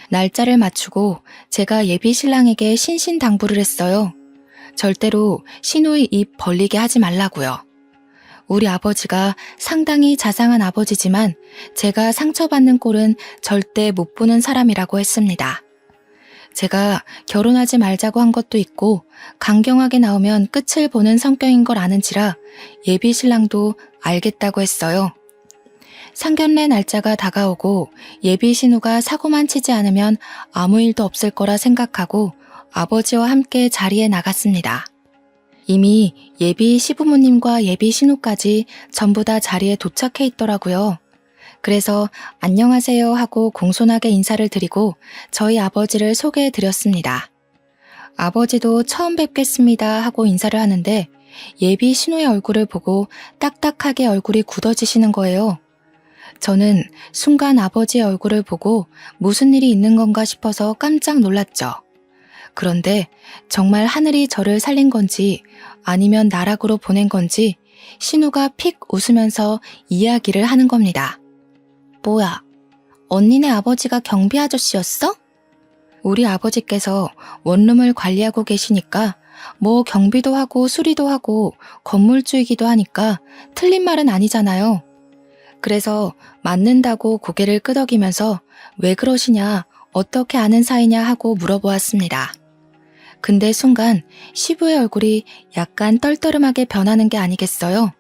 날짜를 맞추고 제가 예비 신랑에게 신신당부를 했어요. 절대로 신우의 입 벌리게 하지 말라고요. 우리 아버지가 상당히 자상한 아버지지만 제가 상처받는 꼴은 절대 못 보는 사람이라고 했습니다. 제가 결혼하지 말자고 한 것도 있고 강경하게 나오면 끝을 보는 성격인 걸 아는지라 예비 신랑도 알겠다고 했어요. 상견례 날짜가 다가오고 예비 신우가 사고만 치지 않으면 아무 일도 없을 거라 생각하고 아버지와 함께 자리에 나갔습니다. 이미 예비 시부모님과 예비 신우까지 전부 다 자리에 도착해 있더라고요. 그래서 안녕하세요 하고 공손하게 인사를 드리고 저희 아버지를 소개해 드렸습니다. 아버지도 처음 뵙겠습니다 하고 인사를 하는데 예비 신우의 얼굴을 보고 딱딱하게 얼굴이 굳어지시는 거예요. 저는 순간 아버지의 얼굴을 보고 무슨 일이 있는 건가 싶어서 깜짝 놀랐죠. 그런데 정말 하늘이 저를 살린 건지 아니면 나락으로 보낸 건지 신우가 픽 웃으면서 이야기를 하는 겁니다. 뭐야, 언니네 아버지가 경비 아저씨였어? 우리 아버지께서 원룸을 관리하고 계시니까 뭐 경비도 하고 수리도 하고 건물주이기도 하니까 틀린 말은 아니잖아요. 그래서 맞는다고 고개를 끄덕이면서 왜 그러시냐, 어떻게 아는 사이냐 하고 물어보았습니다. 근데 순간 시부의 얼굴이 약간 떨떠름하게 변하는 게 아니겠어요?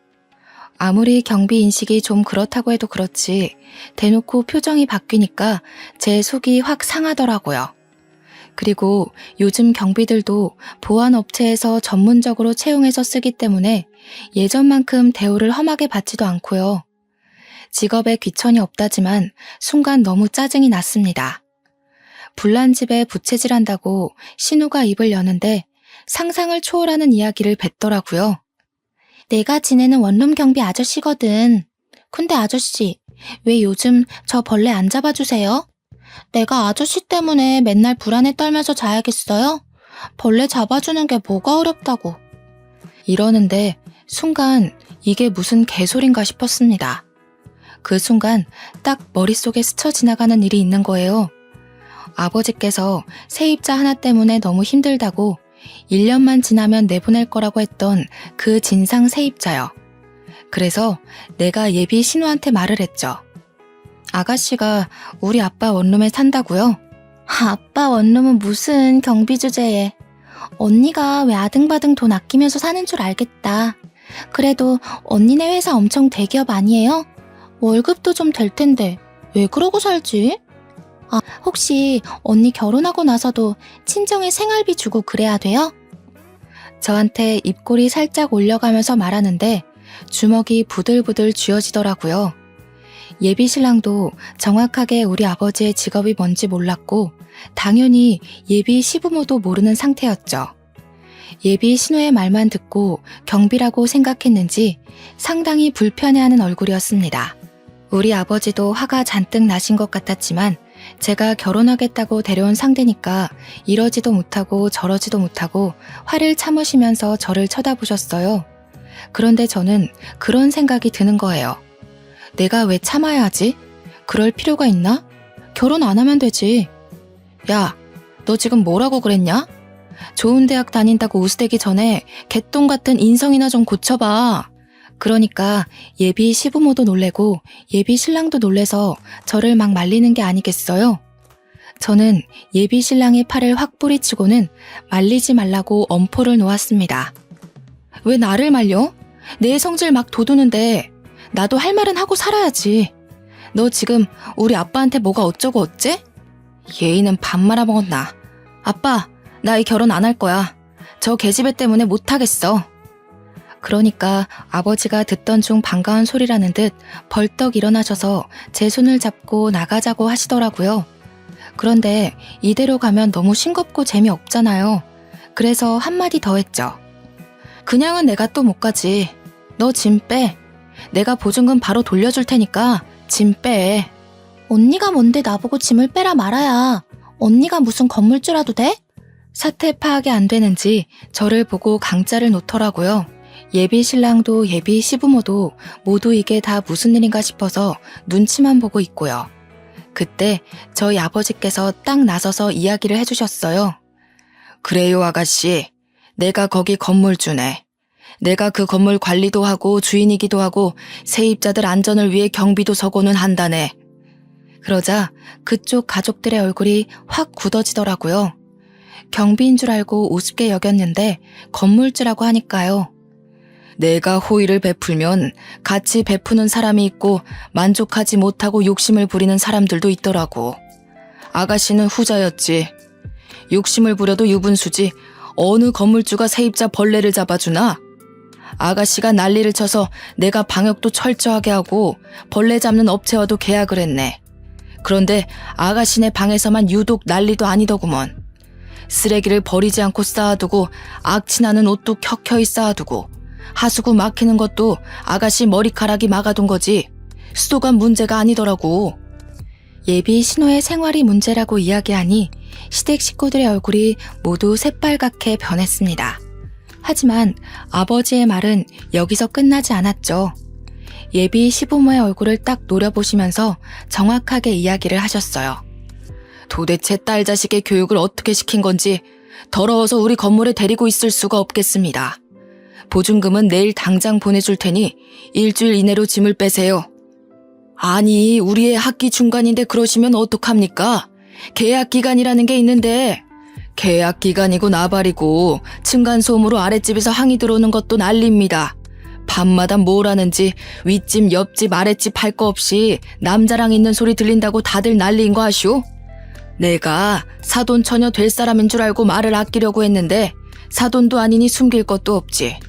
아무리 경비 인식이 좀 그렇다고 해도 그렇지 대놓고 표정이 바뀌니까 제 속이 확 상하더라고요. 그리고 요즘 경비들도 보안업체에서 전문적으로 채용해서 쓰기 때문에 예전만큼 대우를 험하게 받지도 않고요. 직업에 귀천이 없다지만 순간 너무 짜증이 났습니다. 불난 집에 부채질한다고 신우가 입을 여는데 상상을 초월하는 이야기를 뱉더라고요. 내가 지내는 원룸 경비 아저씨거든. 근데 아저씨, 왜 요즘 저 벌레 안 잡아주세요? 내가 아저씨 때문에 맨날 불안에 떨면서 자야겠어요? 벌레 잡아주는 게 뭐가 어렵다고. 이러는데 순간 이게 무슨 개소린가 싶었습니다. 그 순간 딱 머릿속에 스쳐 지나가는 일이 있는 거예요. 아버지께서 세입자 하나 때문에 너무 힘들다고 1년만 지나면 내보낼 거라고 했던 그 진상 세입자요. 그래서 내가 예비 신우한테 말을 했죠. 아가씨가 우리 아빠 원룸에 산다고요? 아빠 원룸은 무슨 경비 주제에. 언니가 왜 아등바등 돈 아끼면서 사는 줄 알겠다. 그래도 언니네 회사 엄청 대기업 아니에요? 월급도 좀 될 텐데 왜 그러고 살지? 아, 혹시 언니 결혼하고 나서도 친정에 생활비 주고 그래야 돼요? 저한테 입꼬리 살짝 올려가면서 말하는데 주먹이 부들부들 쥐어지더라고요. 예비 신랑도 정확하게 우리 아버지의 직업이 뭔지 몰랐고 당연히 예비 시부모도 모르는 상태였죠. 예비 신우의 말만 듣고 경비라고 생각했는지 상당히 불편해하는 얼굴이었습니다. 우리 아버지도 화가 잔뜩 나신 것 같았지만 제가 결혼하겠다고 데려온 상대니까 이러지도 못하고 저러지도 못하고 화를 참으시면서 저를 쳐다보셨어요. 그런데 저는 그런 생각이 드는 거예요. 내가 왜 참아야 하지? 그럴 필요가 있나? 결혼 안 하면 되지. 야, 너 지금 뭐라고 그랬냐? 좋은 대학 다닌다고 우스대기 전에 개똥 같은 인성이나 좀 고쳐봐. 그러니까 예비 시부모도 놀래고 예비 신랑도 놀래서 저를 막 말리는 게 아니겠어요? 저는 예비 신랑의 팔을 확 뿌리치고는 말리지 말라고 엄포를 놓았습니다. 왜 나를 말려? 내 성질 막 돋우는데 나도 할 말은 하고 살아야지. 너 지금 우리 아빠한테 뭐가 어쩌고 어째? 예의는 밥 말아먹었나. 아빠, 나 이 결혼 안 할 거야. 저 계집애 때문에 못하겠어. 그러니까 아버지가 듣던 중 반가운 소리라는 듯 벌떡 일어나셔서 제 손을 잡고 나가자고 하시더라고요. 그런데 이대로 가면 너무 싱겁고 재미없잖아요. 그래서 한마디 더 했죠. 그냥은 내가 또 못 가지. 너 짐 빼. 내가 보증금 바로 돌려줄 테니까 짐 빼. 언니가 뭔데 나보고 짐을 빼라 말아야. 언니가 무슨 건물주라도 돼? 사태 파악이 안 되는지 저를 보고 강짜를 놓더라고요. 예비 신랑도 예비 시부모도 모두 이게 다 무슨 일인가 싶어서 눈치만 보고 있고요. 그때 저희 아버지께서 딱 나서서 이야기를 해주셨어요. 그래요, 아가씨. 내가 거기 건물주네. 내가 그 건물 관리도 하고 주인이기도 하고 세입자들 안전을 위해 경비도 서고는 한다네. 그러자 그쪽 가족들의 얼굴이 확 굳어지더라고요. 경비인 줄 알고 우습게 여겼는데 건물주라고 하니까요. 내가 호의를 베풀면 같이 베푸는 사람이 있고 만족하지 못하고 욕심을 부리는 사람들도 있더라고. 아가씨는 후자였지. 욕심을 부려도 유분수지 어느 건물주가 세입자 벌레를 잡아주나? 아가씨가 난리를 쳐서 내가 방역도 철저하게 하고 벌레 잡는 업체와도 계약을 했네. 그런데 아가씨네 방에서만 유독 난리도 아니더구먼. 쓰레기를 버리지 않고 쌓아두고 악취나는 옷도 켜켜이 쌓아두고 하수구 막히는 것도 아가씨 머리카락이 막아둔 거지 수도가 문제가 아니더라고. 예비 신호의 생활이 문제라고 이야기하니 시댁 식구들의 얼굴이 모두 새빨갛게 변했습니다. 하지만 아버지의 말은 여기서 끝나지 않았죠. 예비 시부모의 얼굴을 딱 노려보시면서 정확하게 이야기를 하셨어요. 도대체 딸 자식의 교육을 어떻게 시킨 건지 더러워서 우리 건물에 데리고 있을 수가 없겠습니다. 보증금은 내일 당장 보내줄 테니 일주일 이내로 짐을 빼세요. 아니, 우리의 학기 중간인데 그러시면 어떡합니까? 계약 기간이라는 게 있는데 계약 기간이고 나발이고 층간소음으로 아랫집에서 항의 들어오는 것도 난리입니다. 밤마다 뭘 하는지 윗집 옆집 아랫집 할 거 없이 남자랑 있는 소리 들린다고 다들 난리인 거 아시오? 내가 사돈 처녀 될 사람인 줄 알고 말을 아끼려고 했는데 사돈도 아니니 숨길 것도 없지.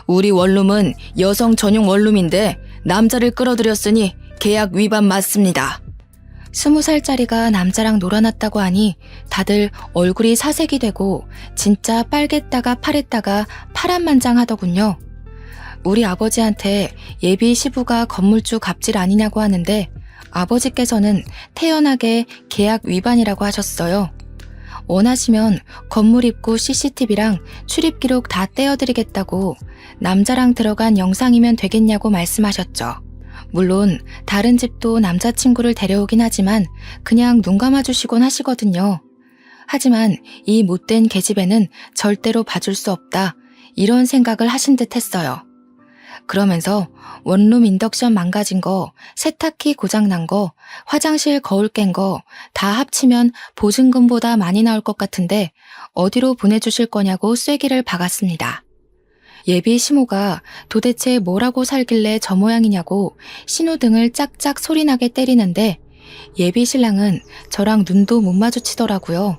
우리 원룸은 여성 전용 원룸인데 남자를 끌어들였으니 계약 위반 맞습니다. 20살짜리가 남자랑 놀아났다고 하니 다들 얼굴이 사색이 되고 진짜 빨갰다가 파랬다가 파란만장하더군요. 우리 아버지한테 예비 시부가 건물주 갑질 아니냐고 하는데 아버지께서는 태연하게 계약 위반이라고 하셨어요. 원하시면 건물 입구 CCTV랑 출입 기록 다 떼어드리겠다고 남자랑 들어간 영상이면 되겠냐고 말씀하셨죠. 물론 다른 집도 남자친구를 데려오긴 하지만 그냥 눈 감아주시곤 하시거든요. 하지만 이 못된 계집애는 절대로 봐줄 수 없다 이런 생각을 하신 듯 했어요. 그러면서 원룸 인덕션 망가진 거, 세탁기 고장난 거, 화장실 거울 깬 거 다 합치면 보증금보다 많이 나올 것 같은데 어디로 보내주실 거냐고 쐐기를 박았습니다. 예비 시모가 도대체 뭐라고 살길래 저 모양이냐고 신호등을 짝짝 소리나게 때리는데 예비 신랑은 저랑 눈도 못 마주치더라고요.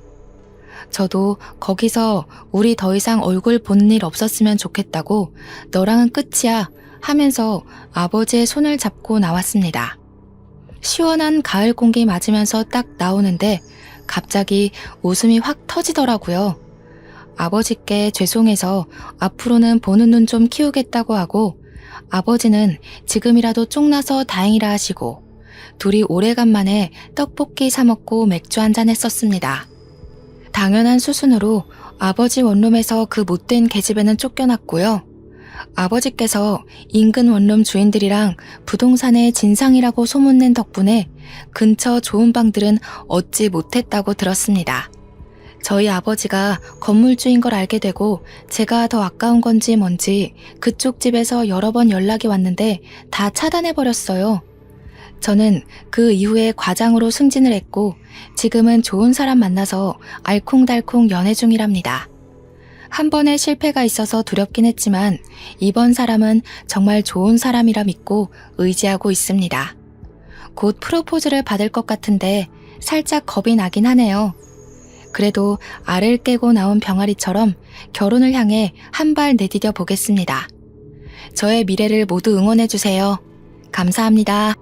저도 거기서 우리 더 이상 얼굴 보는 일 없었으면 좋겠다고 너랑은 끝이야 하면서 아버지의 손을 잡고 나왔습니다. 시원한 가을 공기 맞으면서 딱 나오는데 갑자기 웃음이 확 터지더라고요. 아버지께 죄송해서 앞으로는 보는 눈 좀 키우겠다고 하고 아버지는 지금이라도 쪽나서 다행이라 하시고 둘이 오래간만에 떡볶이 사 먹고 맥주 한잔 했었습니다. 당연한 수순으로 아버지 원룸에서 그 못된 계집애는 쫓겨났고요. 아버지께서 인근 원룸 주인들이랑 부동산의 진상이라고 소문낸 덕분에 근처 좋은 방들은 얻지 못했다고 들었습니다. 저희 아버지가 건물주인 걸 알게 되고 제가 더 아까운 건지 뭔지 그쪽 집에서 여러 번 연락이 왔는데 다 차단해버렸어요. 저는 그 이후에 과장으로 승진을 했고 지금은 좋은 사람 만나서 알콩달콩 연애 중이랍니다. 한 번의 실패가 있어서 두렵긴 했지만 이번 사람은 정말 좋은 사람이라 믿고 의지하고 있습니다. 곧 프로포즈를 받을 것 같은데 살짝 겁이 나긴 하네요. 그래도 알을 깨고 나온 병아리처럼 결혼을 향해 한 발 내디뎌 보겠습니다. 저의 미래를 모두 응원해주세요. 감사합니다.